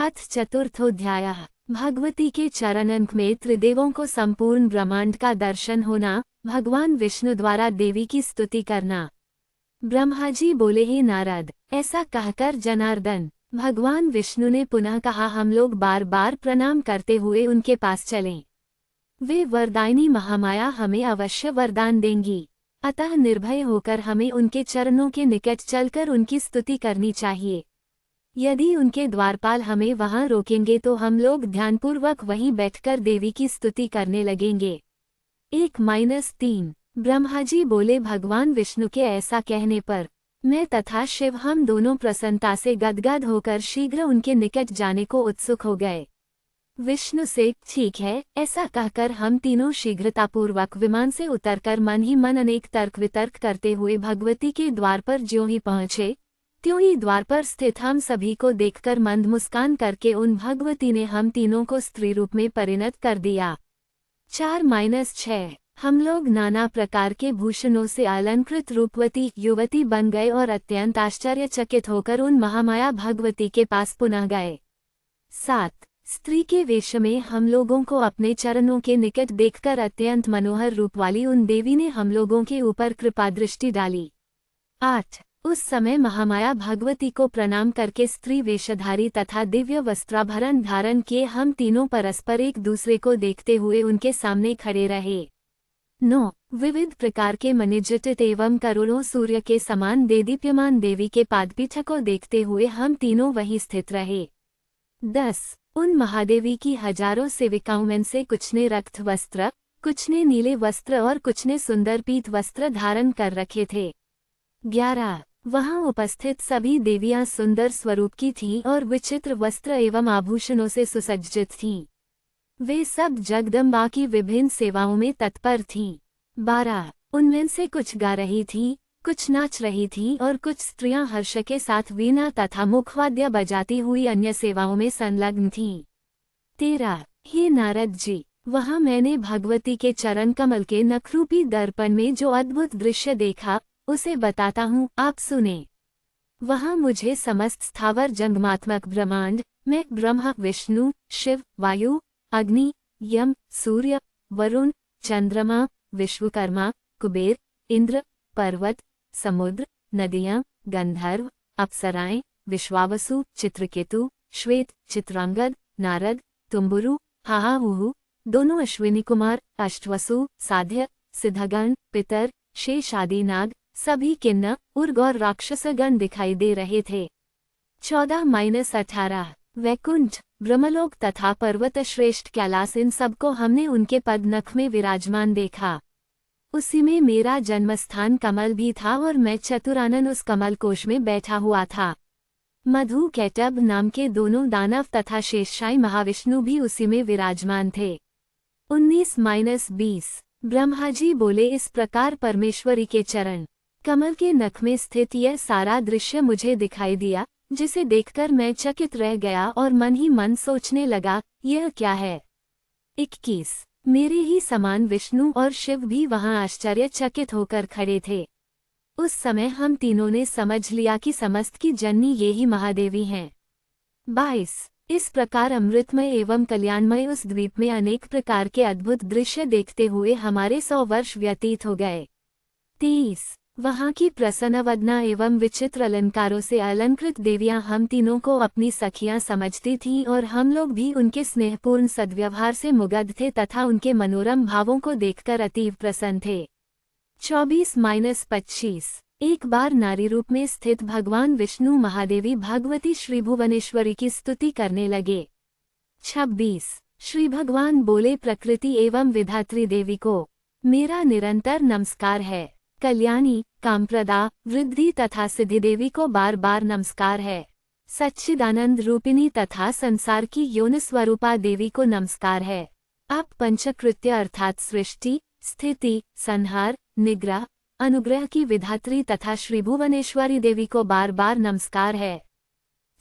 अथ चतुर्थोऽध्यायः। भगवती के चरण अंक में त्रिदेवों को संपूर्ण ब्रह्मांड का दर्शन होना, भगवान विष्णु द्वारा देवी की स्तुति करना। ब्रह्मा जी बोले, हे नारद, ऐसा कहकर जनार्दन भगवान विष्णु ने पुनः कहा, हम लोग बार बार प्रणाम करते हुए उनके पास चलें। वे वरदायिनी महामाया हमें अवश्य वरदान देंगी, अतः निर्भय होकर हमें उनके चरणों के निकट चलकर उनकी स्तुति करनी चाहिए। यदि उनके द्वारपाल हमें वहां रोकेंगे तो हम लोग ध्यानपूर्वक वहीं बैठकर देवी की स्तुति करने लगेंगे। 1-3 ब्रह्मा जी बोले, भगवान विष्णु के ऐसा कहने पर मैं तथा शिव हम दोनों प्रसन्नता से गदगद होकर शीघ्र उनके निकट जाने को उत्सुक हो गए। विष्णु से, ठीक है, ऐसा कहकर हम तीनों शीघ्रतापूर्वक विमान से उतरकर मन ही मन अनेक तर्क वितर्क करते हुए भगवती के द्वार पर ज्यों ही पहुँचे, त्यों ही द्वार पर स्थित हम सभी को देखकर मंद मुस्कान करके उन भगवती ने हम तीनों को स्त्री रूप में परिणत कर दिया। 4-6 हम लोग नाना प्रकार के भूषणों से अलंकृत रूपवती युवती बन गए और अत्यंत आश्चर्यचकित होकर उन महामाया भगवती के पास पुनः गए। 7 स्त्री के वेश में हम लोगों को अपने चरणों के निकट देखकर अत्यंत मनोहर रूप वाली उन देवी ने हम लोगों के ऊपर कृपा दृष्टि डाली। 8 उस समय महामाया भगवती को प्रणाम करके स्त्री वेशधारी तथा दिव्य वस्त्राभरण धारण किए हम तीनों परस्पर एक दूसरे को देखते हुए उनके सामने खड़े रहे। 9 विविध प्रकार के मणिजटित एवं करोड़ों सूर्य के समान देदीप्यमान देवी के पादपीठ को देखते हुए हम तीनों वहीं स्थित रहे। 10 उन महादेवी की हजारों सेविकाओं में से कुछ ने रक्त वस्त्र, कुछ ने नीले वस्त्र और कुछ ने सुंदर पीत वस्त्र धारण कर रखे थे। 11 वहां उपस्थित सभी देवियां सुंदर स्वरूप की थीं और विचित्र वस्त्र एवं आभूषणों से सुसज्जित थीं। वे सब जगदम्बा की विभिन्न सेवाओं में तत्पर थीं। 12 उनमें से कुछ गा रही थीं, कुछ नाच रही थीं और कुछ स्त्रियां हर्ष के साथ वीणा तथा मुखवाद्य बजाती हुई अन्य सेवाओं में संलग्न थीं। 13 हे नारद जी, वहां मैंने भगवती के चरण कमल के नखरूपी दर्पण में जो अद्भुत दृश्य देखा उसे बताता हूँ, आप सुने। वहां मुझे समस्त स्थावर जंगमात्मक ब्रह्मांड में ब्रह्मा, विष्णु, शिव, वायु, अग्नि, यम, सूर्य, वरुण, चंद्रमा, विश्वकर्मा, कुबेर, इंद्र, पर्वत, समुद्र, नदियां, गंधर्व, अप्सराएं, विश्वावसु, चित्रकेतु, श्वेत, चित्रांगद, नारद, तुम्बुरु, हाहाहुहु, दोनों अश्विनी कुमार, अष्टवसु, साध्य, सिद्धगण, पितर, शेष आदि नाग, सभी किन्नर, उर्ग और राक्षसगण दिखाई दे रहे थे। 14-18 वैकुंठ, ब्रह्मलोक तथा पर्वत श्रेष्ठ कैलाश, इन सबको हमने उनके पद नख में विराजमान देखा। उसी में मेरा जन्मस्थान कमल भी था और मैं चतुरानन उस कमल कोश में बैठा हुआ था। मधु कैटभ नाम के दोनों दानव तथा शेषशायी महाविष्णु भी उसी में विराजमान थे। 19-20 ब्रह्मा जी बोले, इस प्रकार परमेश्वरी के चरण कमल के नख में स्थित यह सारा दृश्य मुझे दिखाई दिया, जिसे देखकर मैं चकित रह गया और मन ही मन सोचने लगा, यह क्या है। 21 मेरे ही समान विष्णु और शिव भी वहां आश्चर्यचकित होकर खड़े थे। उस समय हम तीनों ने समझ लिया कि समस्त की जननी ये ही महादेवी हैं। 22 इस प्रकार अमृतमय एवं कल्याणमय उस द्वीप में अनेक प्रकार के अद्भुत दृश्य देखते हुए हमारे 100 वर्ष व्यतीत हो गए। 23 वहां की प्रसन्नवदना एवं विचित्र अलंकारों से अलंकृत देवियां हम तीनों को अपनी सखियां समझती थीं और हम लोग भी उनके स्नेहपूर्ण सद्व्यवहार से मुग्ध थे तथा उनके मनोरम भावों को देखकर अतीव प्रसन्न थे। 24-25 एक बार नारी रूप में स्थित भगवान विष्णु महादेवी भगवती श्री भुवनेश्वरी की स्तुति करने लगे। 26 श्री भगवान बोले, प्रकृति एवं विधात्री देवी को मेरा निरंतर नमस्कार है। कल्याणी, कामप्रदा, वृद्धि तथा सिद्धि देवी को बार बार नमस्कार है। सच्चिदानंद रूपिणी तथा संसार की यौन स्वरूपा देवी को नमस्कार है। आप पंचकृत्य अर्थात सृष्टि, स्थिति, संहार, निग्रह, अनुग्रह की विधात्री तथा श्री भुवनेश्वरी देवी को बार बार नमस्कार है।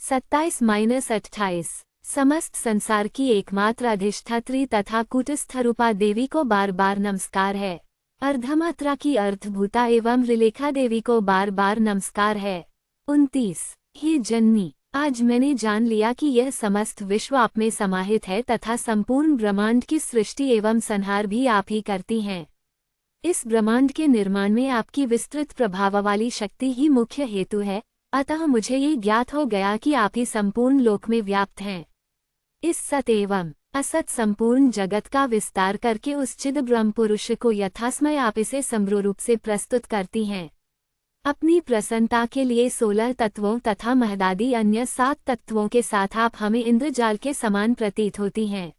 27-28 समस्त संसार की एकमात्र अधिष्ठात्री तथा कूटस्थरूपा देवी को बार बार नमस्कार है। अर्धमात्रा की अर्थभूता एवं रिलेखा देवी को बार बार नमस्कार है। 29 हे जननी, आज मैंने जान लिया कि यह समस्त विश्व आप में समाहित है तथा संपूर्ण ब्रह्मांड की सृष्टि एवं संहार भी आप ही करती हैं। इस ब्रह्मांड के निर्माण में आपकी विस्तृत प्रभाव वाली शक्ति ही मुख्य हेतु है, अतः मुझे ये ज्ञात हो गया कि आप ही संपूर्ण लोक में व्याप्त हैं। इस सत एवं असत संपूर्ण जगत का विस्तार करके उस चिद ब्रह्म पुरुष को यथासमय आप इसे समग्र रूप से प्रस्तुत करती हैं। अपनी प्रसन्नता के लिए 16 तत्वों तथा महदादि अन्य 7 तत्वों के साथ आप हमें इंद्रजाल के समान प्रतीत होती हैं।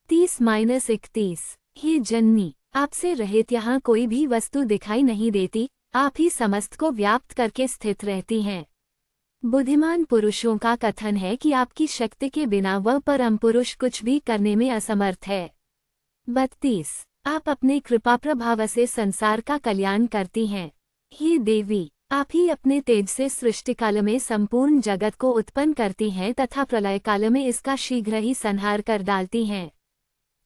30-31 हे जननी, आपसे रहित यहाँ कोई भी वस्तु दिखाई नहीं देती, आप ही समस्त को व्याप्त करके स्थित रहती हैं। बुद्धिमान पुरुषों का कथन है कि आपकी शक्ति के बिना वह परम पुरुष कुछ भी करने में असमर्थ है। 32 आप अपने कृपा प्रभाव से संसार का कल्याण करती हैं। हे देवी, आप ही अपने तेज से सृष्टि काल में संपूर्ण जगत को उत्पन्न करती हैं तथा प्रलय काल में इसका शीघ्र ही संहार कर डालती हैं।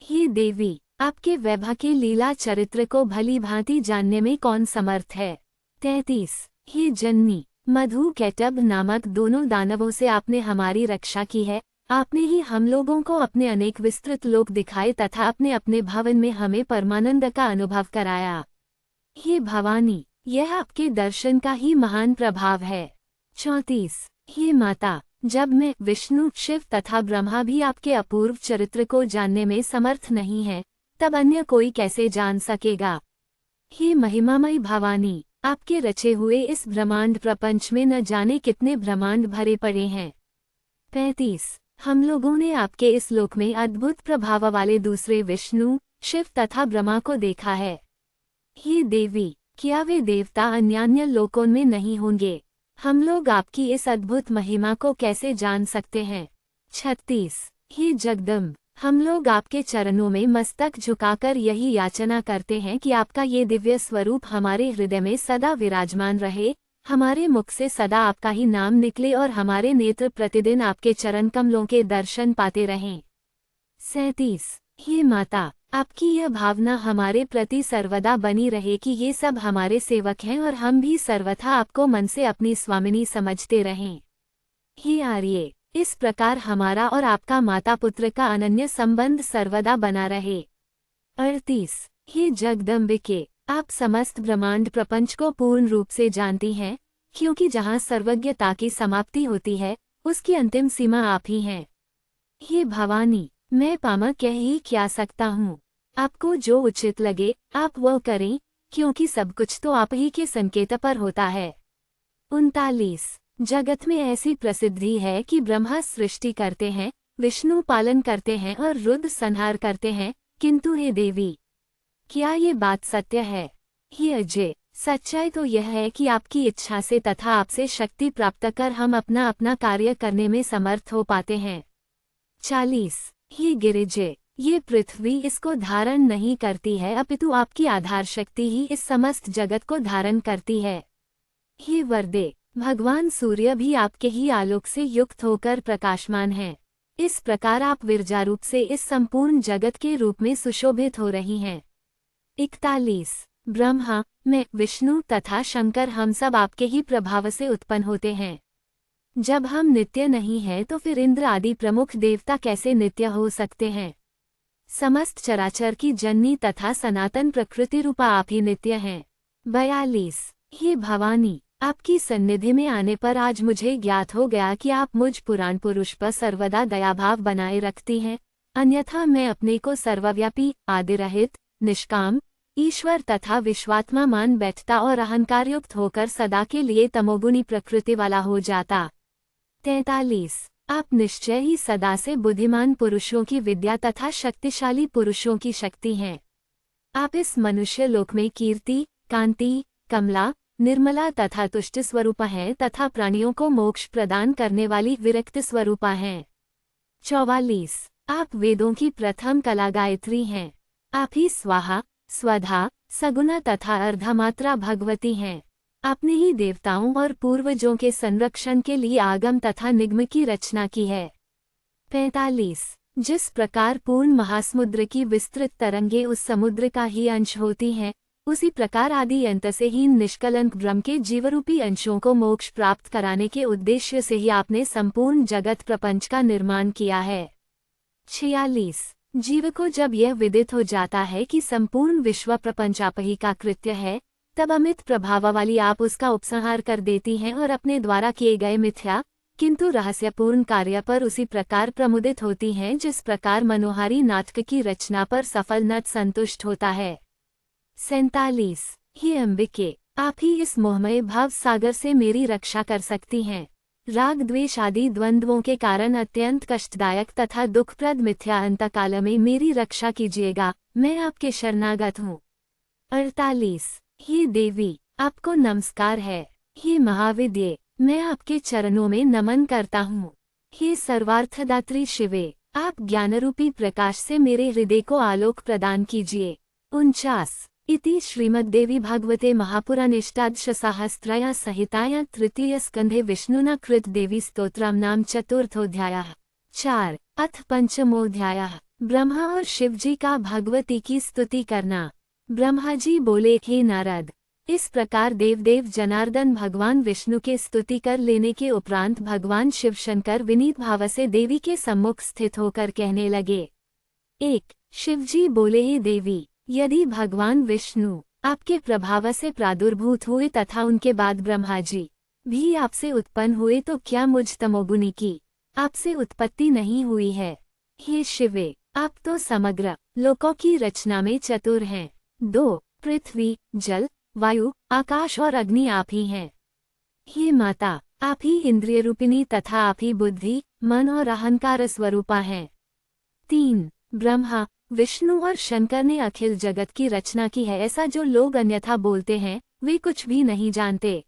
हे देवी, आपके वैभव के लीला चरित्र को भली भांति जानने में कौन समर्थ है। 33 हे जननी, मधु कैटब नामक दोनों दानवों से आपने हमारी रक्षा की है। आपने ही हम लोगों को अपने अनेक विस्तृत लोक दिखाए तथा अपने अपने भवन में हमें परमानंद का अनुभव कराया। हे भवानी, यह आपके दर्शन का ही महान प्रभाव है। 34 हे माता, जब मैं विष्णु, शिव तथा ब्रह्मा भी आपके अपूर्व चरित्र को जानने में समर्थ नहीं है, तब अन्य कोई कैसे जान सकेगा। हे महिमामयी भवानी, आपके रचे हुए इस ब्रह्मांड प्रपंच में न जाने कितने ब्रह्मांड भरे पड़े हैं। 35 हम लोगों ने आपके इस लोक में अद्भुत प्रभाव वाले दूसरे विष्णु, शिव तथा ब्रह्मा को देखा है। हे देवी, क्या वे देवता अन्यान्य लोकों में नहीं होंगे? हम लोग आपकी इस अद्भुत महिमा को कैसे जान सकते हैं। 36 हे जगदम्ब, हम लोग आपके चरणों में मस्तक झुकाकर यही याचना करते हैं कि आपका ये दिव्य स्वरूप हमारे हृदय में सदा विराजमान रहे, हमारे मुख से सदा आपका ही नाम निकले और हमारे नेत्र प्रतिदिन आपके चरण कमलों के दर्शन पाते रहें। 37 हे माता, आपकी यह भावना हमारे प्रति सर्वदा बनी रहे कि ये सब हमारे सेवक हैं और हम भी सर्वथा आपको मन से अपनी स्वामिनी समझते रहें। हे आर्ये, इस प्रकार हमारा और आपका माता पुत्र का अनन्य संबंध सर्वदा बना रहे। 38 हे जगदम्बिके, आप समस्त ब्रह्मांड प्रपंच को पूर्ण रूप से जानती हैं, क्योंकि जहाँ सर्वज्ञता की समाप्ति होती है, उसकी अंतिम सीमा आप ही हैं। हे भवानी, मैं पामक कह ही क्या सकता हूँ। आपको जो उचित लगे आप वह करें, क्योंकि सब कुछ तो आप ही के संकेत पर होता है। 39 जगत में ऐसी प्रसिद्धि है कि ब्रह्मा सृष्टि करते हैं, विष्णु पालन करते हैं और रुद्र संहार करते हैं, किंतु हे देवी, क्या ये बात सत्य है? हे अजय, सच्चाई तो यह है कि आपकी इच्छा से तथा आपसे शक्ति प्राप्त कर हम अपना अपना कार्य करने में समर्थ हो पाते हैं। 40 हे गिरिजे, ये पृथ्वी इसको धारण नहीं करती है, अपितु आपकी आधार शक्ति ही इस समस्त जगत को धारण करती है। हे वरदे, भगवान सूर्य भी आपके ही आलोक से युक्त होकर प्रकाशमान है। इस प्रकार आप विरजारूप से इस संपूर्ण जगत के रूप में सुशोभित हो रही हैं। 41 ब्रह्मा, मैं, विष्णु तथा शंकर हम सब आपके ही प्रभाव से उत्पन्न होते हैं। जब हम नित्य नहीं हैं तो फिर इंद्र आदि प्रमुख देवता कैसे नित्य हो सकते हैं। समस्त चराचर की जननी तथा सनातन प्रकृति रूपा आप ही नित्य हैं। 42 हे भवानी, आपकी सन्निधि में आने पर आज मुझे ज्ञात हो गया कि आप मुझ पुराण पुरुष पर सर्वदा दयाभाव बनाए रखती हैं, अन्यथा मैं अपने को सर्वव्यापी, आदिरहित, निष्काम, ईश्वर तथा विश्वात्मा मान बैठता और अहंकारयुक्त होकर सदा के लिए तमोगुणी प्रकृति वाला हो जाता। 43 आप निश्चय ही सदा से बुद्धिमान पुरुषों की विद्या तथा शक्तिशाली पुरुषों की शक्ति हैं। आप इस मनुष्य लोक में कीर्ति, कांति, कमला, निर्मला तथा तुष्ट स्वरूपा हैं तथा प्राणियों को मोक्ष प्रदान करने वाली विरक्त स्वरूपा हैं। 44 आप वेदों की प्रथम कला गायत्री हैं। आप ही स्वाहा, स्वधा, सगुना तथा अर्धमात्रा भगवती हैं। आपने ही देवताओं और पूर्वजों के संरक्षण के लिए आगम तथा निगम की रचना की है। 45 जिस प्रकार पूर्ण महासमुद्र की विस्तृत तरंगे उस समुद्र का ही अंश होती हैं, उसी प्रकार आदि अंत से हीन निष्कलंक ब्रह्म के जीवरूपी अंशों को मोक्ष प्राप्त कराने के उद्देश्य से ही आपने संपूर्ण जगत प्रपंच का निर्माण किया है। 46। जीव को जब यह विदित हो जाता है कि संपूर्ण विश्व प्रपंच आप ही का कृत्य है, तब अमित प्रभाव वाली आप उसका उपसंहार कर देती हैं और अपने द्वारा किए गए मिथ्या किंतु रहस्यपूर्ण कार्य पर उसी प्रकार प्रमुदित होती हैं जिस प्रकार मनोहारी नाटक की रचना पर सफल नट संतुष्ट होता है। 47। हे अंबिके, आप ही इस मोहमय भाव सागर से मेरी रक्षा कर सकती हैं। राग द्वेष आदि द्वंद्वों के कारण अत्यंत कष्टदायक तथा दुखप्रद मिथ्या अंतकाल में मेरी रक्षा कीजिएगा, मैं आपके शरणागत हूँ। 48। हे देवी, आपको नमस्कार है। हे महाविद्ये, मैं आपके चरणों में नमन करता हूँ। हे सर्वार्थदात्री शिवे, आप ज्ञानरूपी प्रकाश से मेरे हृदय को आलोक प्रदान कीजिए। 49। इति श्रीमद्देवी भागवते महापुराणेष्टादशसाहस्राया संहिताया तृतीय स्कंधे विष्णुना कृत देवी स्तोत्रम नाम चतुर्थोऽध्यायः। 4। अथ पंचमोऽध्यायः। ब्रह्मा और शिवजी का भगवती की स्तुति करना। ब्रह्मा जी बोले, हे नारद, इस प्रकार देवदेव जनार्दन भगवान विष्णु के स्तुति कर लेने के उपरांत भगवान शिवशंकर विनीत भाव से देवी के सम्मुख स्थित होकर कहने लगे। 1। शिवजी बोले, हे देवी, यदि भगवान विष्णु आपके प्रभाव से प्रादुर्भूत हुए तथा उनके बाद ब्रह्मा जी भी आपसे उत्पन्न हुए तो क्या मुझ तमोगुनी की आपसे उत्पत्ति नहीं हुई है? हे शिवे, आप तो समग्र लोकों की रचना में चतुर हैं। 2। पृथ्वी, जल, वायु, आकाश और अग्नि आप ही हैं। हे माता, आप ही इंद्रिय रूपिणी तथा आप ही बुद्धि, मन और अहंकार स्वरूपा हैं। 3। ब्रह्मा, विष्णु और शंकर ने अखिल जगत की रचना की है, ऐसा जो लोग अन्यथा बोलते हैं वे कुछ भी नहीं जानते।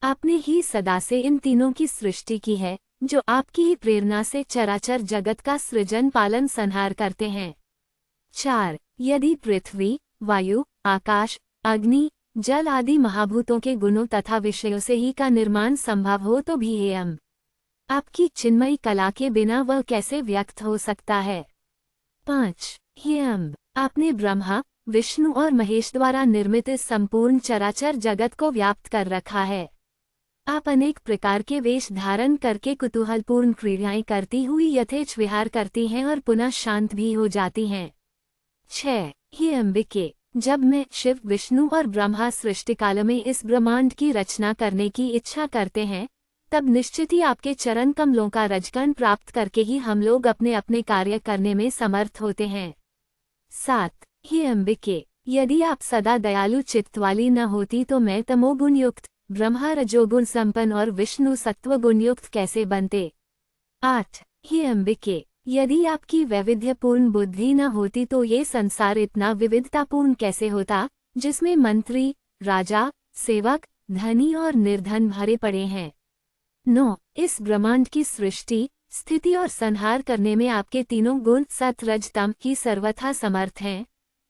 आपने ही सदा से इन तीनों की सृष्टि की है, जो आपकी ही प्रेरणा से चराचर जगत का सृजन पालन संहार करते हैं। 4। यदि पृथ्वी, वायु, आकाश, अग्नि, जल आदि महाभूतों के गुणों तथा विषयों से ही का निर्माण संभव हो तो भी हे अम्ब, आपकी चिन्मयी कला के बिना वह कैसे व्यक्त हो सकता है? 5। हे अम्ब, आपने ब्रह्मा, विष्णु और महेश द्वारा निर्मित इस संपूर्ण चराचर जगत को व्याप्त कर रखा है। आप अनेक प्रकार के वेश धारण करके कुतूहलपूर्ण क्रीड़ाएं करती हुई यथेच्छ विहार करती हैं और पुनः शांत भी हो जाती हैं। 6। हे अंबिके, जब मैं शिव, विष्णु और ब्रह्मा सृष्टि काल में इस ब्रह्मांड की रचना करने की इच्छा करते हैं, तब निश्चित ही आपके चरण कमलों का रजकण प्राप्त करके ही हम लोग अपने अपने कार्य करने में समर्थ होते हैं। 7। हे अंबिके, यदि आप सदा दयालु चित्त वाली न होती तो मैं तमोगुण युक्त, ब्रह्मा रजोगुण संपन्न और विष्णु सत्वगुण युक्त कैसे बनते? 8। हे अंबिके, यदि आपकी वैविध्यपूर्ण बुद्धि न होती तो ये संसार इतना विविधतापूर्ण कैसे होता, जिसमें मंत्री, राजा, सेवक, धनी और निर्धन भरे पड़े हैं। 9। इस ब्रह्मांड की सृष्टि, स्थिति और संहार करने में आपके तीनों गुण सत रज तम ही सर्वथा समर्थ हैं,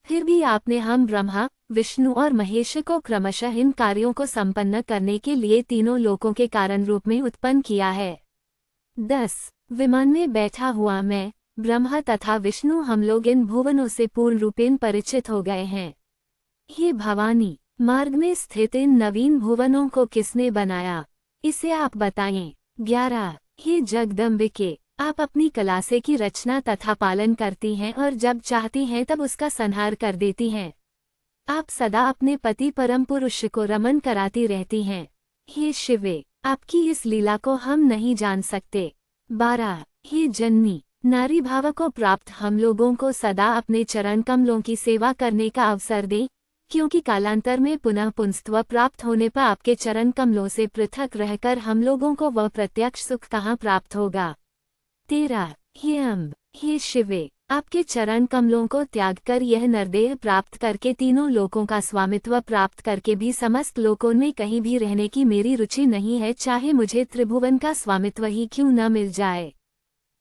फिर भी आपने हम ब्रह्मा, विष्णु और महेश को क्रमशः इन कार्यों को संपन्न करने के लिए तीनों लोकों के कारण रूप में उत्पन्न किया है। 10। विमान में बैठा हुआ मैं, ब्रह्मा तथा विष्णु हम लोग इन भुवनों से पूर्ण रूपेण परिचित हो गए हैं। हे भवानी, मार्ग में स्थित इन नवीन भुवनों को किसने बनाया, इसे आप बताएं। 11। हे जगदम्बिके, आप अपनी कला से की रचना तथा पालन करती हैं और जब चाहती हैं तब उसका संहार कर देती हैं। आप सदा अपने पति परम पुरुष को रमन कराती रहती हैं। हे शिवे, आपकी इस लीला को हम नहीं जान सकते। 12। हे जननी, नारी भाव को प्राप्त हम लोगों को सदा अपने चरण कमलों की सेवा करने का अवसर दें, क्योंकि कालांतर में पुनः पुंस्त्व प्राप्त होने पर आपके चरण कमलों से पृथक रहकर हम लोगों को वह प्रत्यक्ष सुख कहाँ प्राप्त होगा। 13। हे अम्ब, हे शिवे, आपके चरण कमलों को त्याग कर यह नरदेह प्राप्त करके तीनों लोकों का स्वामित्व प्राप्त करके भी समस्त लोकों में कहीं भी रहने की मेरी रुचि नहीं है, चाहे मुझे त्रिभुवन का स्वामित्व ही क्यों न मिल जाए।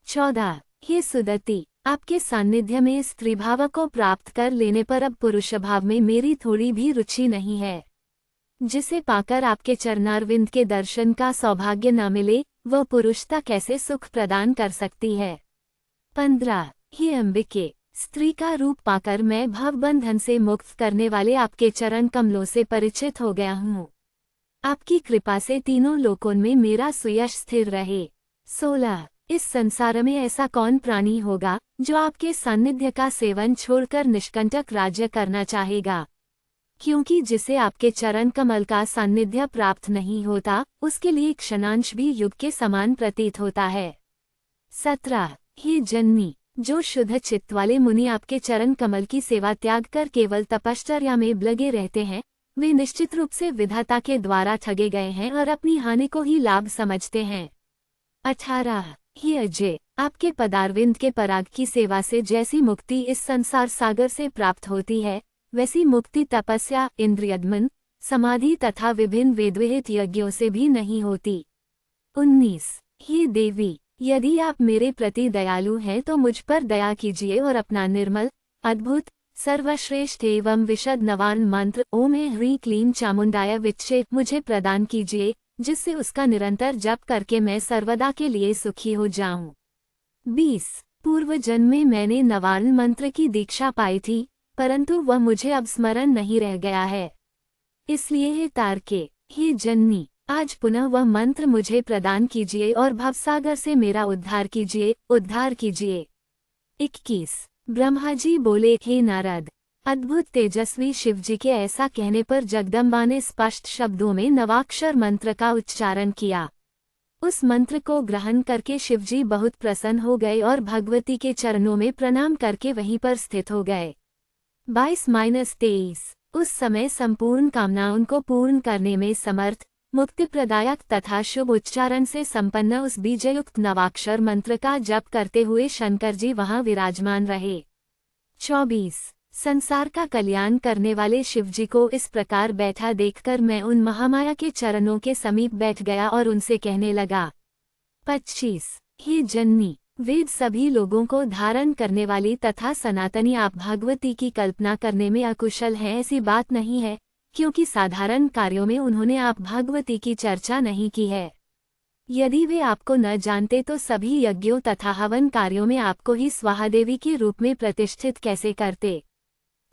14। हे सुदति, आपके सान्निध्य में स्त्री भाव को प्राप्त कर लेने पर अब पुरुष भाव में मेरी थोड़ी भी रुचि नहीं है। जिसे पाकर आपके चरणारविंद के दर्शन का सौभाग्य न मिले, वह पुरुषता कैसे सुख प्रदान कर सकती है। 15। हे अंबिके, स्त्री का रूप पाकर मैं भवबंधन से मुक्त करने वाले आपके चरण कमलों से परिचित हो गया हूँ। आपकी कृपा से तीनों लोकों में मेरा सुयश स्थिर रहे। 16 इस संसार में ऐसा कौन प्राणी होगा जो आपके सान्निध्य का सेवन छोड़कर निष्कंटक राज्य करना चाहेगा? क्योंकि जिसे आपके चरण कमल का सान्निध्य प्राप्त नहीं होता, उसके लिए क्षणांश भी युग के समान प्रतीत होता है। 17 हे जननी, जो शुद्ध चित्त वाले मुनि आपके चरण कमल की सेवा त्याग कर केवल तपश्चर्या में लगे रहते हैं, वे निश्चित रूप से विधाता के द्वारा ठगे गए हैं और अपनी हानि को ही लाभ समझते हैं। 18 हे अजय, आपके पदारविंद के पराग की सेवा से जैसी मुक्ति इस संसार सागर से प्राप्त होती है, वैसी मुक्ति तपस्या, इंद्रियदमन, समाधि तथा विभिन्न वेदविहित यज्ञों से भी नहीं होती। 19 हे देवी, यदि आप मेरे प्रति दयालु हैं तो मुझ पर दया कीजिए और अपना निर्मल, अद्भुत, सर्वश्रेष्ठ एवं विशद नवान मंत्र ओम ह्रीं क्लीं चामुंडाय विच्चे मुझे प्रदान कीजिए, जिससे उसका निरंतर जप करके मैं सर्वदा के लिए सुखी हो जाऊं। 20 पूर्व जन्म में मैंने नवान मंत्र की दीक्षा पाई थी, परंतु वह मुझे अब स्मरण नहीं रह गया है। इसलिए हे तारके, हे जननी, आज पुनः वह मंत्र मुझे प्रदान कीजिए और भवसागर से मेरा उद्धार कीजिए, उद्धार कीजिए। 21 ब्रह्मा जी बोले, हे नारद, अद्भुत तेजस्वी शिवजी के ऐसा कहने पर जगदम्बा ने स्पष्ट शब्दों में नवाक्षर मंत्र का उच्चारण किया। उस मंत्र को ग्रहण करके शिवजी बहुत प्रसन्न हो गए और भगवती के चरणों में प्रणाम करके वहीं पर स्थित हो गए। 22-23 उस समय संपूर्ण कामनाओं को पूर्ण करने में समर्थ, मुक्ति प्रदायक तथा शुभ उच्चारण से संपन्न उस बीजयुक्त नवाक्षर मंत्र का जप करते हुए शंकर जी वहां विराजमान रहे। 24 संसार का कल्याण करने वाले शिवजी को इस प्रकार बैठा देखकर मैं उन महामाया के चरणों के समीप बैठ गया और उनसे कहने लगा। 25 हे जननी, वेद सभी लोगों को धारण करने वाली तथा सनातनी आप भगवती की कल्पना करने में अकुशल हैं ऐसी बात नहीं है, क्योंकि साधारण कार्यों में उन्होंने आप भगवती की चर्चा नहीं की है। यदि वे आपको न जानते तो सभी यज्ञों तथा हवन कार्यों में आपको ही स्वाहादेवी के रूप में प्रतिष्ठित कैसे करते।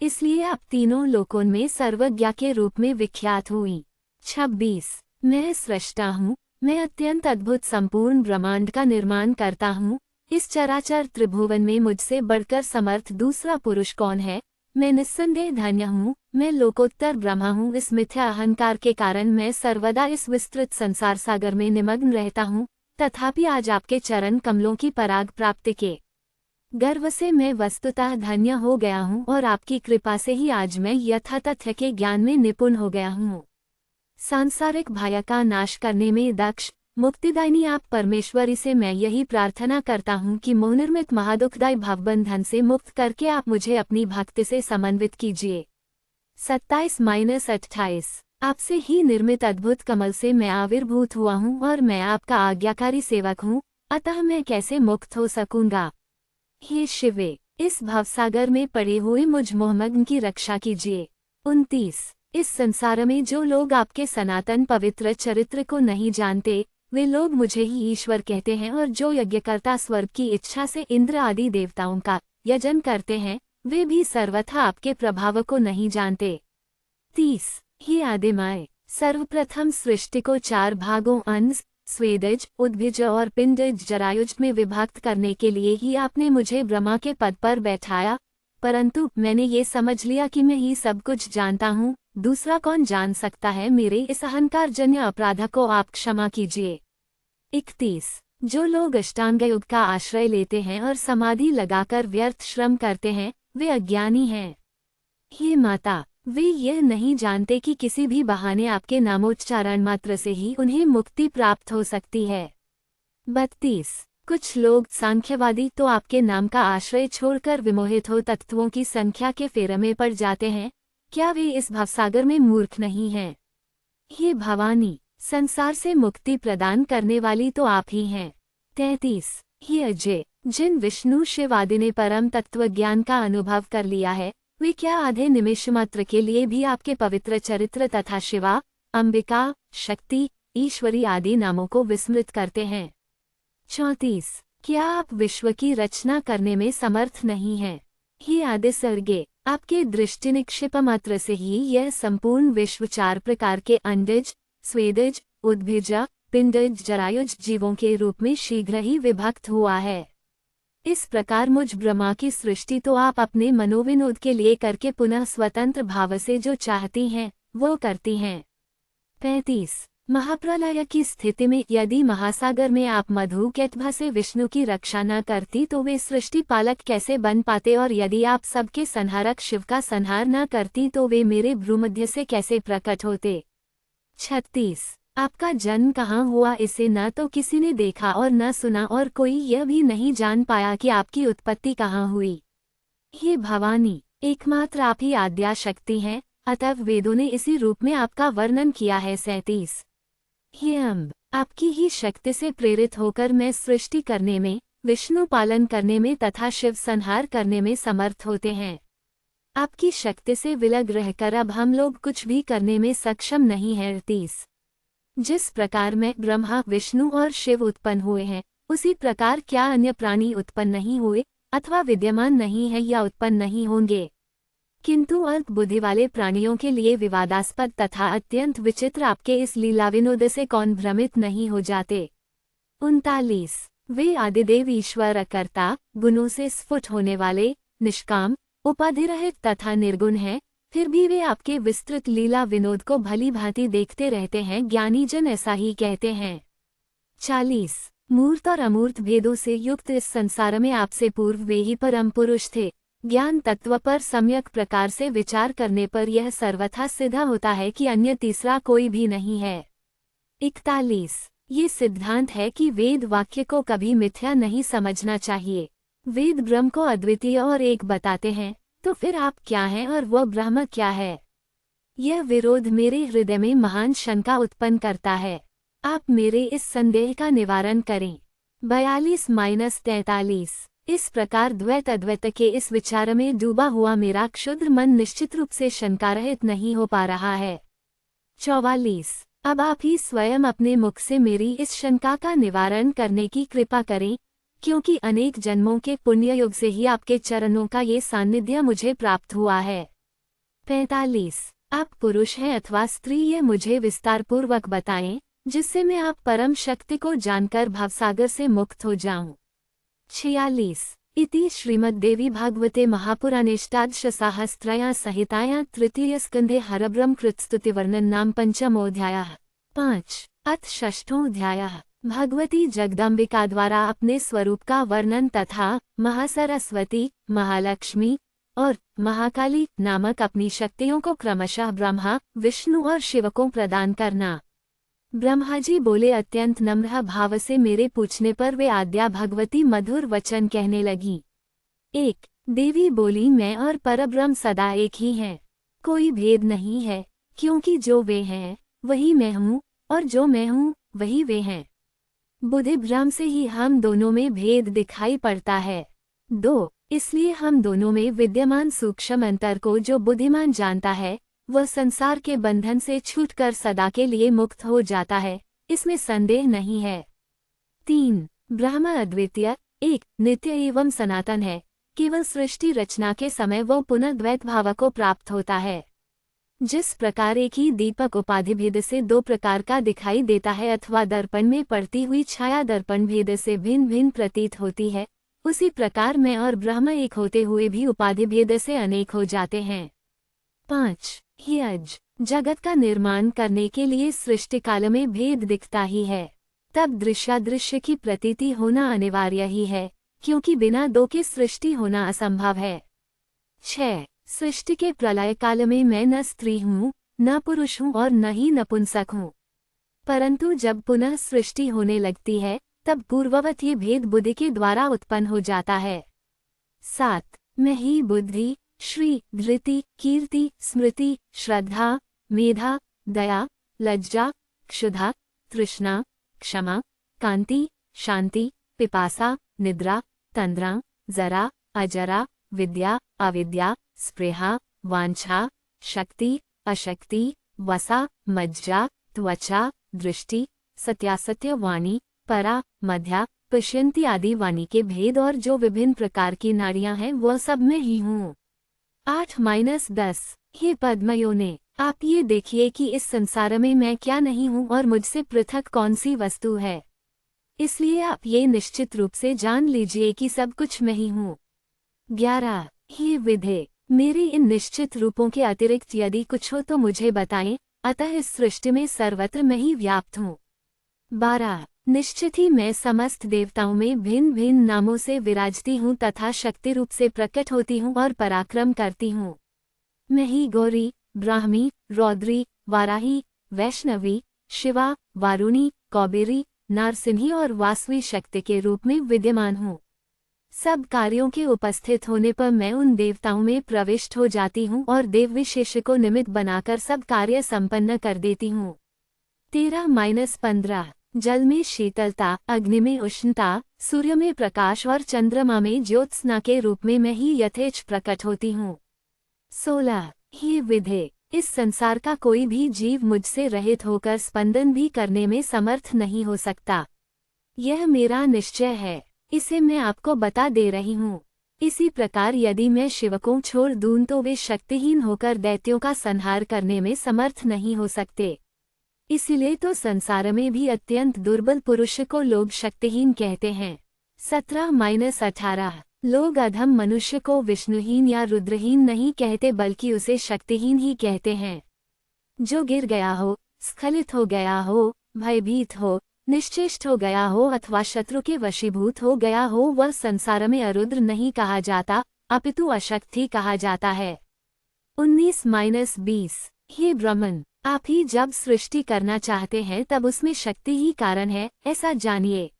इसलिए आप तीनों लोकों में सर्वज्ञा के रूप में विख्यात हुई। 26 मैं सृष्टा हूँ, मैं अत्यंत अद्भुत संपूर्ण ब्रह्मांड का निर्माण करता हूँ। इस चराचर त्रिभुवन में मुझसे बढ़कर समर्थ दूसरा पुरुष कौन है। मैं निस्संदेह धन्य हूँ, मैं लोकोत्तर ब्रह्मा हूँ। इस मिथ्या अहंकार के कारण मैं सर्वदा इस विस्तृत संसार सागर में निमग्न रहता हूँ, तथापि आज आपके चरण कमलों की पराग प्राप्ति के गर्व से मैं वस्तुतः धन्य हो गया हूँ और आपकी कृपा से ही आज मैं यथातथ्य के ज्ञान में निपुण हो गया हूँ। सांसारिक भय का नाश करने में दक्ष मुक्तिदायिनी आप परमेश्वरी से मैं यही प्रार्थना करता हूँ कि मोहनिर्मित महादुखदायी भवबंधन से मुक्त करके आप मुझे अपनी भक्ति से समन्वित कीजिए। 27-28 आपसे ही निर्मित अद्भुत कमल से मैं आविर्भूत हुआ हूँ और मैं आपका आज्ञाकारी सेवक हूँ, अतः मैं कैसे मुक्त हो सकूंगा। हे शिवे, इस भवसागर में पड़े हुए मुझ मोहमग्न की रक्षा कीजिए। 29 इस संसार में जो लोग आपके सनातन पवित्र चरित्र को नहीं जानते, वे लोग मुझे ही ईश्वर कहते हैं, और जो यज्ञकर्ता स्वर्ग की इच्छा से इंद्र आदि देवताओं का यजन करते हैं, वे भी सर्वथा आपके प्रभाव को नहीं जानते। 30 हे आदिमाय, सर्वप्रथम सृष्टि को 4 भागों अंश, स्वेदज, उद्भिज और पिंडज जरायुज में विभक्त करने के लिए ही आपने मुझे ब्रह्मा के पद पर बैठाया, परंतु मैंने ये समझ लिया कि मैं ही सब कुछ जानता हूँ, दूसरा कौन जान सकता है। मेरे इस अहंकारजन्य अपराध को आप क्षमा कीजिए। 31 जो लोग अष्टांग योग का आश्रय लेते हैं और समाधि लगाकर व्यर्थ श्रम करते हैं, वे अज्ञानी हैं। हे माता, वे यह नहीं जानते कि किसी भी बहाने आपके नामोच्चारण मात्र से ही उन्हें मुक्ति प्राप्त हो सकती है। 32 कुछ लोग सांख्यवादी तो आपके नाम का आश्रय छोड़कर विमोहित हो तत्वों की संख्या के फेरे में पड़ जाते हैं, क्या वे इस भवसागर में मूर्ख नहीं हैं। हे भवानी, संसार से मुक्ति प्रदान करने वाली तो आप ही हैं। 33 हे अजय, जिन विष्णु शिव आदि ने परम तत्व ज्ञान का अनुभव कर लिया है, वे क्या आधे निमिष मात्र के लिए भी आपके पवित्र चरित्र तथा शिवा, अंबिका, शक्ति, ईश्वरी आदि नामों को विस्मृत करते हैं। 34 क्या आप विश्व की रचना करने में समर्थ नहीं हैं। हे आदि सर्गे, आपके दृष्टि निक्षेप मात्र से ही यह संपूर्ण विश्व 4 प्रकार के अंडज, स्वेदज, उद्भिज, पिंडज, जरायुज जीवों के रूप में शीघ्र ही विभक्त हुआ है। इस प्रकार मुझ ब्रह्मा की सृष्टि तो आप अपने मनोविनोद के लिए करके पुनः स्वतंत्र भाव से जो चाहती हैं वो करती हैं। 35 महाप्रलय की स्थिति में यदि महासागर में आप मधु कैटभा से विष्णु की रक्षा न करती तो वे सृष्टि पालक कैसे बन पाते, और यदि आप सबके संहारक शिव का संहार न करती तो वे मेरे भ्रूमध्य से कैसे प्रकट होते। 36 आपका जन्म कहाँ हुआ इसे न तो किसी ने देखा और न सुना, और कोई यह भी नहीं जान पाया कि आपकी उत्पत्ति कहाँ हुई। हे भवानी, एकमात्र आप ही आद्या शक्ति हैं, अतः वेदों ने इसी रूप में आपका वर्णन किया है। 37 हे अम्ब, आपकी ही शक्ति से प्रेरित होकर मैं सृष्टि करने में, विष्णु पालन करने में तथा शिव संहार करने में समर्थ होते हैं। आपकी शक्ति से विलग रहकर अब हम लोग कुछ भी करने में सक्षम नहीं हैं। 38 जिस प्रकार में ब्रह्मा, विष्णु और शिव उत्पन्न हुए हैं, उसी प्रकार क्या अन्य प्राणी उत्पन्न नहीं हुए अथवा विद्यमान नहीं है या उत्पन्न नहीं होंगे, किंतु अल्प बुद्धि वाले प्राणियों के लिए विवादास्पद तथा अत्यंत विचित्र आपके इस लीला विनोद से कौन भ्रमित नहीं हो जाते। 39 वे आदिदेव ईश्वर अकर्ता, गुणों से स्फुट होने वाले, निष्काम, उपाधिरहित तथा निर्गुण हैं, फिर भी वे आपके विस्तृत लीला विनोद को भली भांति देखते रहते हैं। ज्ञानी जन ऐसा ही कहते हैं। 40 मूर्त और अमूर्त भेदों से युक्त इस संसार में आपसे पूर्व वे ही परम पुरुष थे। ज्ञान तत्व पर सम्यक प्रकार से विचार करने पर यह सर्वथा सिद्ध होता है कि अन्य तीसरा कोई भी नहीं है। 41 ये सिद्धांत है कि वेद वाक्य को कभी मिथ्या नहीं समझना चाहिए। वेद ब्रह्म को अद्वितीय और एक बताते हैं, तो फिर आप क्या हैं और वह ब्रह्म क्या है? यह विरोध मेरे हृदय में महान शंका उत्पन्न करता है। आप मेरे इस संदेह का निवारण करें। 42-43 इस प्रकार द्वैत अद्वैत के इस विचार में डूबा हुआ मेरा क्षुद्र मन निश्चित रूप से शंका रहित नहीं हो पा रहा है। 44 अब आप ही स्वयं अपने मुख से मेरी इस शंका का निवारण करने की कृपा करें, क्योंकि अनेक जन्मों के पुण्य योग से ही आपके चरणों का ये सान्निध्य मुझे प्राप्त हुआ है। 45 आप पुरुष हैं अथवा स्त्री, ये मुझे विस्तारपूर्वक बताएं, जिससे मैं आप परम शक्ति को जानकर भवसागर से मुक्त हो जाऊं। 46 इति श्रीमद्देवी भागवते महापुराणेष्टादशसाहस्रया संहितायां तृतीय स्कंधे हरब्रह्म कृतस्तुति वर्णन नाम पंचमोऽध्यायः। 5 अथ षष्ठोऽध्यायः भगवती जगदम्बिका द्वारा अपने स्वरूप का वर्णन तथा महासरस्वती, महालक्ष्मी और महाकाली नामक अपनी शक्तियों को क्रमशः ब्रह्मा, विष्णु और शिव को प्रदान करना। ब्रह्मा जी बोले, अत्यंत नम्र भाव से मेरे पूछने पर वे आद्या भगवती मधुर वचन कहने लगी। 1 देवी बोली, मैं और परब्रह्म सदा एक ही हैं, कोई भेद नहीं है, क्योंकि जो वे हैं वही मैं हूँ और जो मैं हूँ वही वे हैं। बुद्धि भ्रम से ही हम दोनों में भेद दिखाई पड़ता है। 2 इसलिए हम दोनों में विद्यमान सूक्ष्म अंतर को जो बुद्धिमान जानता है वह संसार के बंधन से छूटकर सदा के लिए मुक्त हो जाता है, इसमें संदेह नहीं है। 3 ब्रह्म अद्वितीय, एक, नित्य एवं सनातन है, केवल सृष्टि रचना के समय वो पुनः द्वैत भाव को प्राप्त होता है। जिस प्रकार एक ही दीपक उपाधि भेद से 2 प्रकार का दिखाई देता है अथवा दर्पण में पड़ती हुई छाया दर्पण भेद से भिन्न भिन्न प्रतीत होती है, उसी प्रकार मैं और ब्रह्म एक होते हुए भी उपाधि भेद से अनेक हो जाते हैं। 5 यज जगत का निर्माण करने के लिए सृष्टि काल में भेद दिखता ही है, तब दृश्यादृश्य की प्रतीति होना अनिवार्य ही है, क्योंकि बिना 2 के सृष्टि होना असंभव है। 6 सृष्टि के प्रलय काल में मैं न स्त्री हूँ, न पुरुष हूँ और न ही नपुंसक हूँ, परंतु जब पुनः सृष्टि होने लगती है तब पूर्ववत ये भेद बुद्धि के द्वारा उत्पन्न हो जाता है। 7 मैं ही बुद्धि, श्री, धृति, कीर्ति, स्मृति, श्रद्धा, मेधा, दया, लज्जा, क्षुधा, तृष्णा, क्षमा, कांति, शांति, पिपासा, निद्रा, तंद्रा, जरा, अजरा, विद्या, अविद्या, स्पृहा, वांछा, शक्ति, अशक्ति, वसा, मज्जा, त्वचा, दृष्टि, सत्यासत्य वाणी, परा, मध्या, पश्यन्ति आदि वाणी के भेद और जो विभिन्न प्रकार की नाड़ियां हैं वह सब मैं ही हूँ। 8-10 हे पद्मयोने, आप ये देखिए कि इस संसार में मैं क्या नहीं हूँ और मुझसे पृथक कौन सी वस्तु है। इसलिए आप ये निश्चित रूप से जान लीजिए कि सब कुछ मैं ही हूँ। 11 हे विधे, मेरे इन निश्चित रूपों के अतिरिक्त यदि कुछ हो तो मुझे बताएं, अतः इस सृष्टि में सर्वत्र मैं ही व्याप्त हूँ। 12 निश्चित ही मैं समस्त देवताओं में भिन्न भिन्न नामों से विराजती हूँ तथा शक्ति रूप से प्रकट होती हूँ और पराक्रम करती हूँ। मैं ही गौरी, ब्राह्मी, रौद्री, वाराही, वैष्णवी, शिवा, वारुणी, कौबेरी, नारसिंही और वासवी शक्ति के रूप में विद्यमान हूँ। सब कार्यों के उपस्थित होने पर मैं उन देवताओं में प्रविष्ट हो जाती हूँ और देव विशेष को निमित्त बनाकर सब कार्य संपन्न कर देती हूँ। 13-15 जल में शीतलता, अग्नि में उष्णता, सूर्य में प्रकाश और चंद्रमा में ज्योत्सना के रूप में मैं ही यथेच प्रकट होती हूँ। 16 हे विधे, इस संसार का कोई भी जीव मुझसे रहित होकर स्पंदन भी करने में समर्थ नहीं हो सकता। यह मेरा निश्चय है, इसे मैं आपको बता दे रही हूँ। इसी प्रकार यदि मैं शिव को छोड़ दूं तो वे शक्तिहीन होकर दैत्यों का संहार करने में समर्थ नहीं हो सकते। इसीलिए तो संसार में भी अत्यंत दुर्बल पुरुष को लोग शक्तिहीन कहते हैं। 17-18 लोग अधम मनुष्य को विष्णुहीन या रुद्रहीन नहीं कहते बल्कि उसे शक्तिहीन ही कहते हैं। जो गिर गया हो, स्खलित हो गया हो, भयभीत हो, निश्चेष्ट हो गया हो अथवा शत्रु के वशीभूत हो गया हो वह संसार में अरुद्र नहीं कहा जाता अपितु अशक्ति कहा जाता है। 19-20 हे ब्रह्मन, आप ही जब सृष्टि करना चाहते हैं तब उसमें शक्ति ही कारण है, ऐसा जानिए।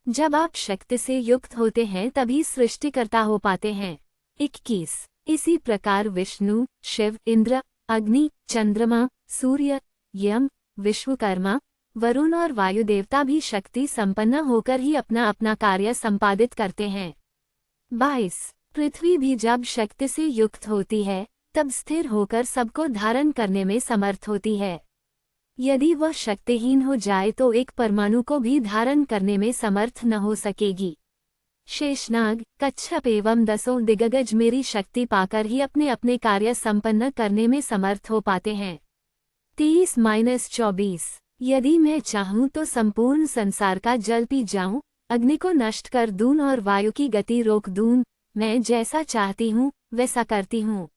जब आप शक्ति से युक्त होते हैं तभी सृष्टिकर्ता हो पाते हैं। 21 इसी प्रकार विष्णु, शिव, इंद्र, अग्नि, चंद्रमा, सूर्य, यम, विश्वकर्मा, वरुण और वायु देवता भी शक्ति संपन्न होकर ही अपना अपना कार्य संपादित करते हैं। 22 पृथ्वी भी जब शक्ति से युक्त होती है तब स्थिर होकर सबको धारण करने में समर्थ होती है। यदि वह शक्तिहीन हो जाए तो एक परमाणु को भी धारण करने में समर्थ न हो सकेगी। शेषनाग, कच्छप एवं 10 दिग्गज मेरी शक्ति पाकर ही अपने अपने कार्य संपन्न करने में समर्थ हो पाते हैं। 23-24 यदि मैं चाहूँ तो संपूर्ण संसार का जल पी जाऊं, अग्नि को नष्ट कर दूं और वायु की गति रोक दूं, मैं जैसा चाहती हूँ वैसा करती हूँ।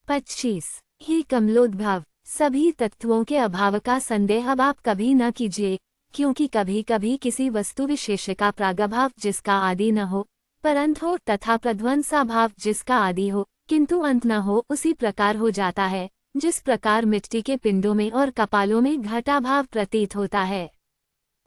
25 हे कमलोद्भव, सभी तत्वों के अभाव का संदेह अब आप कभी न कीजिए, क्योंकि कभी कभी किसी वस्तु विशेष का प्रागभाव जिसका आदि न हो, परंत हो तथा प्रध्वंसा भाव जिसका आदि हो किंतु अंत न हो, उसी प्रकार हो जाता है जिस प्रकार मिट्टी के पिंडों में और कपालों में घटाभाव प्रतीत होता है।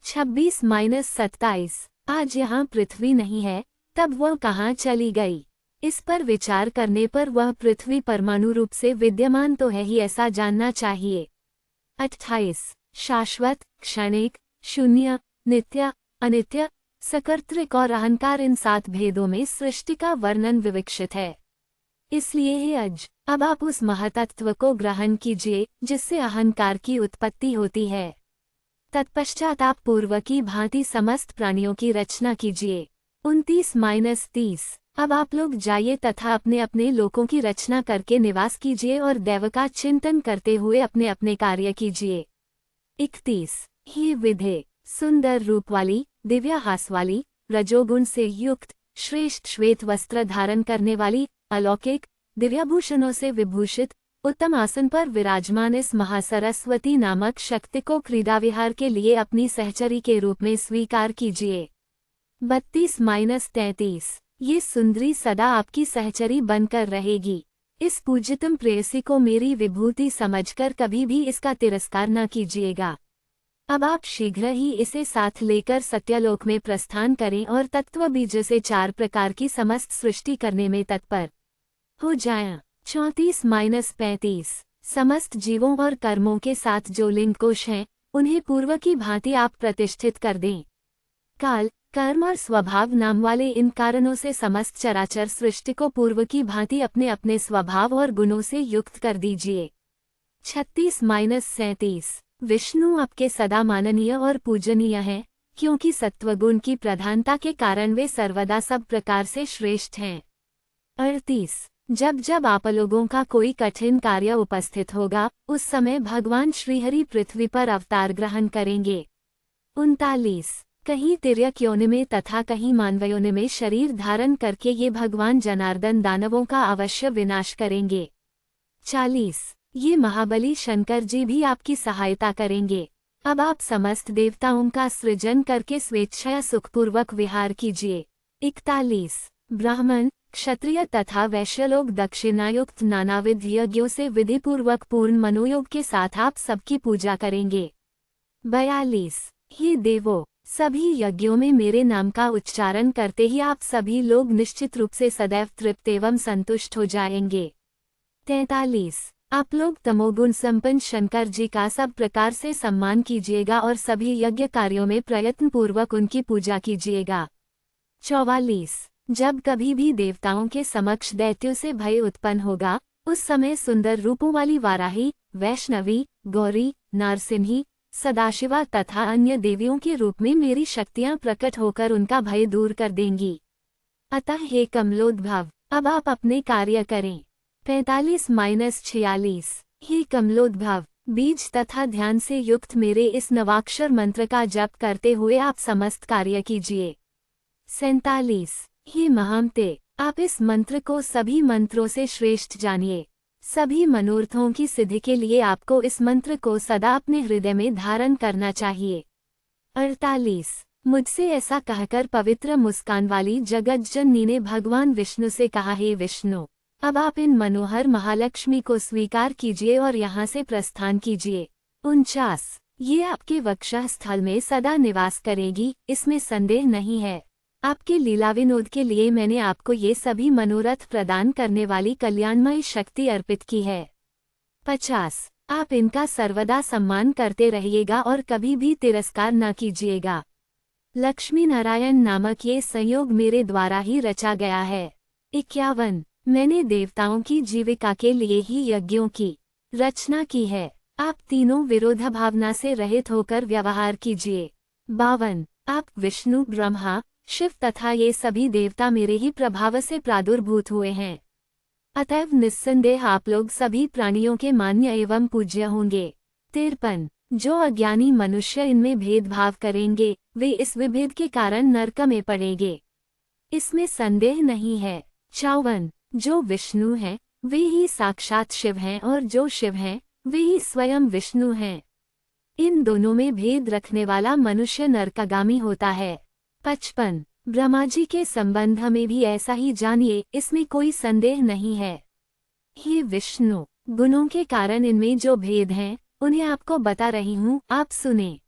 26-27 आज यहाँ पृथ्वी नहीं है, तब वह कहाँ चली गई? इस पर विचार करने पर वह पृथ्वी परमाणु रूप से विद्यमान तो है ही ऐसा जानना चाहिए। 28 शाश्वत, क्षणिक, शून्य, नित्य, अनित्य, सकर्तृक और अहंकार इन 7 भेदों में सृष्टि का वर्णन विवक्षित है। इसलिए हे अज, अब आप उस महतत्व को ग्रहण कीजिए जिससे अहंकार की उत्पत्ति होती है। तत्पश्चात आप पूर्व की भांति समस्त प्राणियों की रचना कीजिए। 29-30 अब आप लोग जाइए तथा अपने अपने लोकों की रचना करके निवास कीजिए और दैव का चिंतन करते हुए अपने अपने कार्य कीजिए। 31 हे विधे, सुंदर रूप वाली, दिव्य हास वाली, रजोगुण से युक्त, श्रेष्ठ श्वेत वस्त्र धारण करने वाली, अलौकिक, दिव्याभूषणों से विभूषित, उत्तम आसन पर विराजमान इस महासरस्वती नामक शक्ति को क्रीड़ा विहार के लिए अपनी सहचरी के रूप में स्वीकार कीजिए। 32-33 ये सुंदरी सदा आपकी सहचरी बनकर रहेगी। इस पूज्यतम प्रेयसी को मेरी विभूति समझकर कभी भी इसका तिरस्कार न कीजिएगा। अब आप शीघ्र ही इसे साथ लेकर सत्यलोक में प्रस्थान करें और तत्व बीज से 4 प्रकार की समस्त सृष्टि करने में तत्पर हो जाएं। 34-35 समस्त जीवों और कर्मों के साथ जो लिंग कोश हैं, उन्हें पूर्व की भांति आप प्रतिष्ठित कर दें। काल, कर्म और स्वभाव नाम वाले इन कारणों से समस्त चराचर सृष्टि को पूर्व की भांति अपने अपने स्वभाव और गुणों से युक्त कर दीजिए। 36-37 विष्णु आपके सदा माननीय और पूजनीय हैं, क्योंकि सत्वगुण की प्रधानता के कारण वे सर्वदा सब प्रकार से श्रेष्ठ हैं। 38 जब जब आप लोगों का कोई कठिन कार्य उपस्थित होगा, उस समय भगवान श्रीहरि पृथ्वी पर अवतार ग्रहण करेंगे। 39 कहीं तिर्यक योनि में तथा कहीं मानव योनि में शरीर धारण करके ये भगवान जनार्दन दानवों का अवश्य विनाश करेंगे। 40 ये महाबली शंकर जी भी आपकी सहायता करेंगे। अब आप समस्त देवताओं का सृजन करके स्वेच्छया सुखपूर्वक विहार कीजिए। 41 ब्राह्मण, क्षत्रिय तथा वैश्य लोग दक्षिणायुक्त नानाविध यज्ञों से विधिपूर्वक पूर्ण मनोयोग के साथ आप सबकी पूजा करेंगे। 42 हे देवों, सभी यज्ञों में मेरे नाम का उच्चारण करते ही आप सभी लोग निश्चित रूप से सदैव तृप्त एवं संतुष्ट हो जाएंगे। 43 आप लोग तमोगुण संपन्न शंकर जी का सब प्रकार से सम्मान कीजिएगा और सभी यज्ञ कार्यों में प्रयत्न पूर्वक उनकी पूजा कीजिएगा। 44 जब कभी भी देवताओं के समक्ष दैत्यों से भय उत्पन्न होगा, उस समय सुंदर रूपों वाली वाराही, वैष्णवी, गौरी, नारसिंही, सदाशिवा तथा अन्य देवियों के रूप में मेरी शक्तियां प्रकट होकर उनका भय दूर कर देंगी। अतः हे कमलोद्भव, अब आप अपने कार्य करें। 45-46 हे कमलोद्भव, बीज तथा ध्यान से युक्त मेरे इस नवाक्षर मंत्र का जप करते हुए आप समस्त कार्य कीजिए। 47 हे महामते, आप इस मंत्र को सभी मंत्रों से श्रेष्ठ जानिए। सभी मनोरथों की सिद्धि के लिए आपको इस मंत्र को सदा अपने हृदय में धारण करना चाहिए। 48 मुझसे ऐसा कहकर पवित्र मुस्कान वाली जगत जननी ने भगवान विष्णु से कहा, हे विष्णु, अब आप इन मनोहर महालक्ष्मी को स्वीकार कीजिए और यहाँ से प्रस्थान कीजिए। 49 ये आपके वक्षः स्थल में सदा निवास करेगी, इसमें संदेह नहीं है। आपके लीला विनोद के लिए मैंने आपको ये सभी मनोरथ प्रदान करने वाली कल्याणमयी शक्ति अर्पित की है। 50 आप इनका सर्वदा सम्मान करते रहिएगा और कभी भी तिरस्कार न कीजिएगा। लक्ष्मी नारायण नामक ये संयोग मेरे द्वारा ही रचा गया है। 51 मैंने देवताओं की जीविका के लिए ही यज्ञों की रचना की है। आप तीनों विरोधाभावना से रहित होकर व्यवहार कीजिए। 52 आप विष्णु, ब्रह्मा, शिव तथा ये सभी देवता मेरे ही प्रभाव से प्रादुर्भूत हुए हैं। अतएव निस्संदेह आप लोग सभी प्राणियों के मान्य एवं पूज्य होंगे। 53 जो अज्ञानी मनुष्य इनमें भेदभाव करेंगे, वे इस विभेद के कारण नरक में पड़ेंगे, इसमें संदेह नहीं है। 54 जो विष्णु हैं, वे ही साक्षात शिव हैं और जो शिव हैं, वे ही स्वयं विष्णु हैं। इन दोनों में भेद रखने वाला मनुष्य नरकागामी होता है। 55 ब्रह्मा जी के संबंध में भी ऐसा ही जानिए, इसमें कोई संदेह नहीं है। हे विष्णु, गुणों के कारण इनमें जो भेद हैं, उन्हें आपको बता रही हूँ, आप सुने।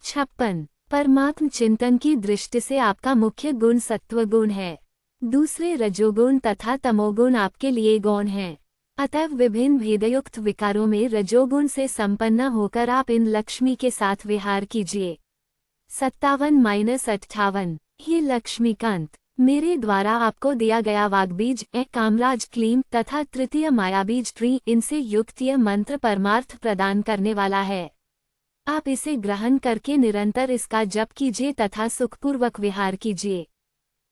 56 परमात्म चिंतन की दृष्टि से आपका मुख्य गुण सत्व गुण है, दूसरे रजोगुण तथा तमोगुण आपके लिए गौण हैं। अतएव विभिन्न भेदयुक्त विकारों में रजोगुण से संपन्न होकर आप इन लक्ष्मी के साथ विहार कीजिए। 57-58 हे लक्ष्मीकांत, मेरे द्वारा आपको दिया गया वाग्बीज कामराज क्लीम तथा तृतीय मायाबीज ट्री, इनसे युक्त यह मंत्र परमार्थ प्रदान करने वाला है। आप इसे ग्रहण करके निरंतर इसका जप कीजिए तथा सुखपूर्वक विहार कीजिए।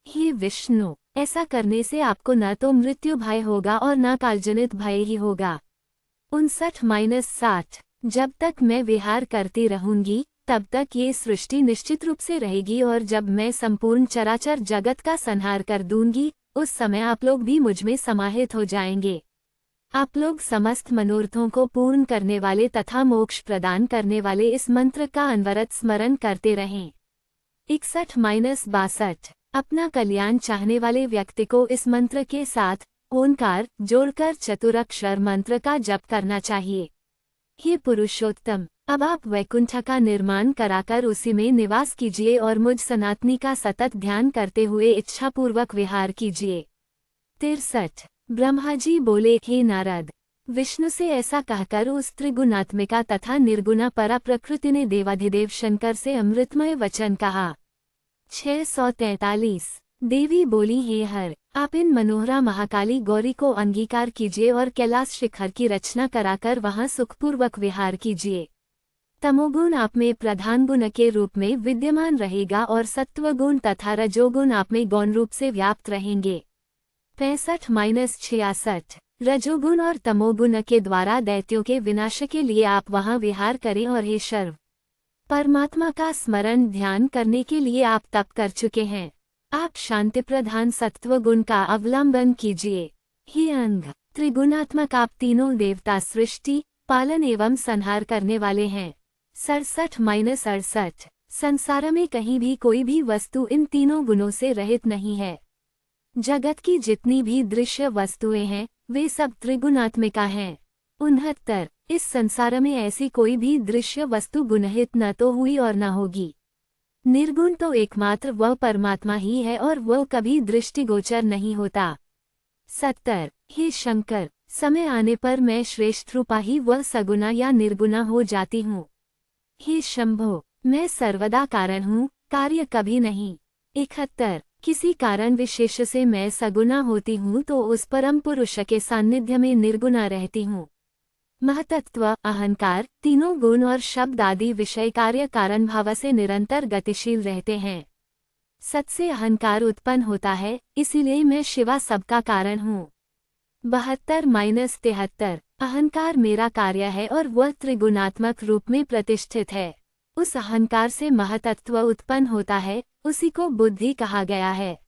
हे विष्णु, ऐसा करने से आपको न तो मृत्यु भय होगा और न कालजनित भय ही होगा। 59-60 जब तक मैं विहार करती रहूंगी, तब तक ये सृष्टि निश्चित रूप से रहेगी और जब मैं संपूर्ण चराचर जगत का संहार कर दूंगी, उस समय आप लोग भी मुझमें समाहित हो जाएंगे। आप लोग समस्त मनोरथों को पूर्ण करने वाले तथा मोक्ष प्रदान करने वाले इस मंत्र का अनवरत स्मरण करते रहें। 61-62 अपना कल्याण चाहने वाले व्यक्ति को इस मंत्र के साथ ओंकार जोड़कर चतुरक्षर मंत्र का जप करना चाहिए। हे पुरुषोत्तम, अब आप वैकुंठ का निर्माण कराकर उसी में निवास कीजिए और मुझ सनातनी का सतत ध्यान करते हुए इच्छापूर्वक विहार कीजिए। 63 ब्रह्मा जी बोले, हे नारद, विष्णु से ऐसा कहकर उस त्रिगुणात्मिका तथा निर्गुणा परा प्रकृति ने देवाधिदेव शंकर से अमृतमय वचन कहा। 643 देवी बोली, हे हर, आप इन मनोहरा महाकाली गौरी को अंगीकार कीजिए और कैलाश शिखर की रचना कराकर वहां सुखपूर्वक विहार कीजिए। तमोगुण आप में प्रधान गुण के रूप में विद्यमान रहेगा और सत्वगुण तथा रजोगुण आप में गौण रूप से व्याप्त रहेंगे। 65-66 रजोगुण और तमोगुण के द्वारा दैत्यों के विनाश के लिए आप वहां विहार करें और हे सर्व परमात्मा का स्मरण ध्यान करने के लिए आप तप कर चुके हैं। आप शांति प्रधान सत्व गुण का अवलंबन कीजिए। हे अंग त्रिगुणात्मक आप तीनों देवता सृष्टि पालन एवं संहार करने वाले हैं। 67-68 संसार में कहीं भी कोई भी वस्तु इन तीनों गुणों से रहित नहीं है। जगत की जितनी भी दृश्य वस्तुएं हैं वे सब त्रिगुणात्मिका हैं। 69 इस संसार में ऐसी कोई भी दृश्य वस्तु गुणहित न तो हुई और न होगी। निर्गुण तो एकमात्र वह परमात्मा ही है और वह कभी दृष्टिगोचर नहीं होता। 70 हे शंकर समय आने पर मैं श्रेष्ठ रूपा ही वह सगुना या निर्गुणा हो जाती हूँ। हे शंभो मैं सर्वदा कारण हूँ कार्य कभी नहीं। 71 किसी कारण विशेष से मैं सगुना होती हूँ तो उस परम पुरुष के सान्निध्य में निर्गुणा रहती हूँ। महतत्व अहंकार तीनों गुण और शब्द आदि विषय कार्य कारण भाव से निरंतर गतिशील रहते हैं। सत से अहंकार उत्पन्न होता है इसीलिए मैं शिवा सबका कारण हूँ। 72-73 अहंकार मेरा कार्य है और वह त्रिगुणात्मक रूप में प्रतिष्ठित है। उस अहंकार से महतत्व उत्पन्न होता है उसी को बुद्धि कहा गया है।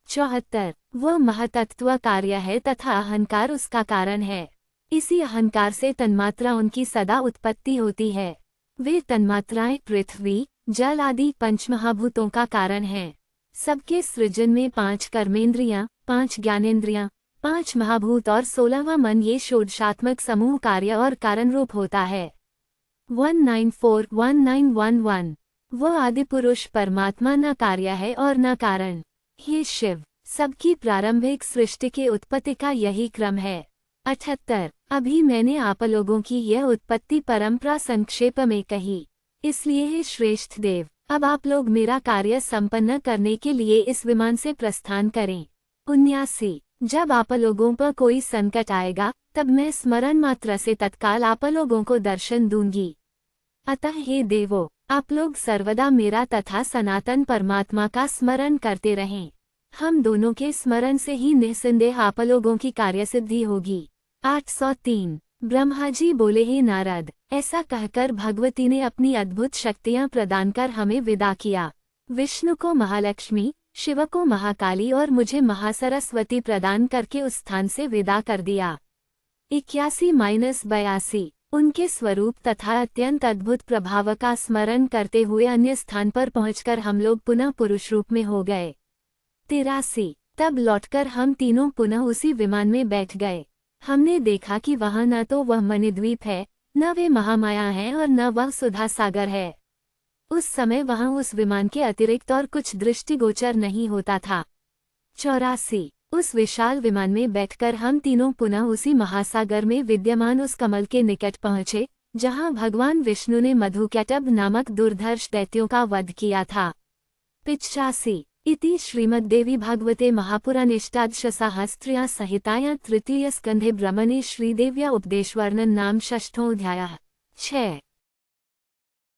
74 वह महतत्व कार्य है तथा अहंकार उसका कारण है। इसी अहंकार से तन्मात्रा उनकी सदा उत्पत्ति होती है। वे तन्मात्राएं पृथ्वी जल आदि पंचमहाभूतों का कारण हैं। सबके सृजन में 5 कर्मेंद्रियां 5 ज्ञानेंद्रियां 5 महाभूत और 16वां मन ये षोडशात्मक समूह कार्य और कारण रूप होता है। 194-1911 वह आदिपुरुष परमात्मा न कार्य है और न कारण। हे शिव सबकी प्रारंभिक सृष्टि के उत्पत्ति का यही क्रम है। 78 अभी मैंने आप लोगों की यह उत्पत्ति परंपरा संक्षेप में कही इसलिए हे श्रेष्ठ देव अब आप लोग मेरा कार्य संपन्न करने के लिए इस विमान से प्रस्थान करें। 79 जब आप लोगों पर कोई संकट आएगा तब मैं स्मरण मात्र से तत्काल आप लोगों को दर्शन दूंगी। अतः हे देवो आप लोग सर्वदा मेरा तथा सनातन परमात्मा का स्मरण करते रहें। हम दोनों के स्मरण से ही निस्संदेह आप लोगों की कार्यसिद्धि होगी। 803 ब्रह्मा जी बोले हे नारद ऐसा कहकर भगवती ने अपनी अद्भुत शक्तियां प्रदान कर हमें विदा किया। विष्णु को महालक्ष्मी शिव को महाकाली और मुझे महासरस्वती प्रदान करके उस स्थान से विदा कर दिया। 81-82 उनके स्वरूप तथा अत्यंत अद्भुत प्रभाव का स्मरण करते हुए अन्य स्थान पर पहुंचकर हम लोग पुनः पुरुष रूप में हो गए। 83 तब लौटकर हम तीनों पुनः उसी विमान में बैठ गए। हमने देखा कि वहां न तो वह मणिद्वीप है न वे महामाया हैं और न वह सुधा सागर है। उस समय वहां उस विमान के अतिरिक्त और कुछ दृष्टिगोचर नहीं होता था। 84 उस विशाल विमान में बैठकर हम तीनों पुनः उसी महासागर में विद्यमान उस कमल के निकट पहुँचे जहां भगवान विष्णु ने मधुकैटभ नामक दुर्धर्ष दैत्यों का वध किया था। 85 इति श्रीमद्देवी भागवते महापुराणेष्टादशसहस्र्यां संहितायां तृतीय स्कंधे ब्रह्मणे श्रीदेव्या उपदेशवर्णन नाम षष्ठोऽध्यायः। 6